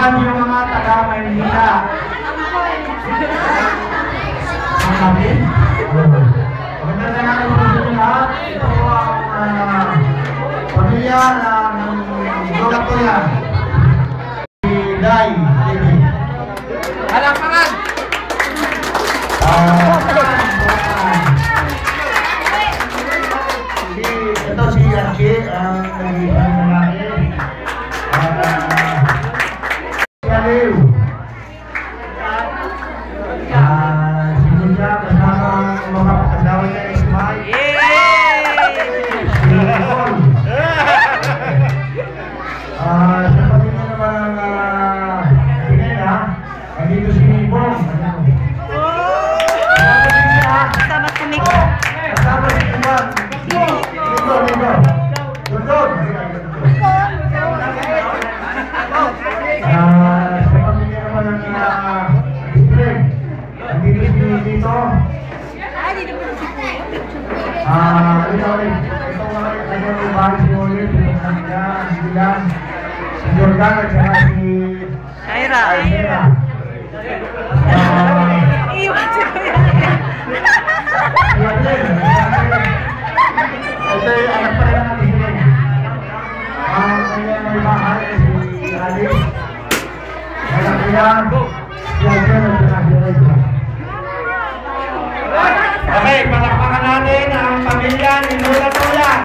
Yan yung mga taga-Maynila. Ang namin? Maganda na natin po sa lahat. Ito po ang pamilya ng Lola ko yan. Si Day. Halapangan! Ito si Archie, ang nag-iisang lalaki. Si Aliw. Si Lucia, kasama ang mga kasawa niya ni Smile. Si Nicole. Sa pamilya naman ang Pineda, nandito si Bong. Kasama si Miko. Kasama si Iman. Dito. Doon. Sa pamilya naman ng district, nandito si Dito. Ito mga kanyang bahay si Olive, yung kanya, si Dylan, si Jordan, at saka si Aira. Iwan siya. Ito yung anak pa rin natin sila. Ang kanyang may bahay si Alice. Anak niya,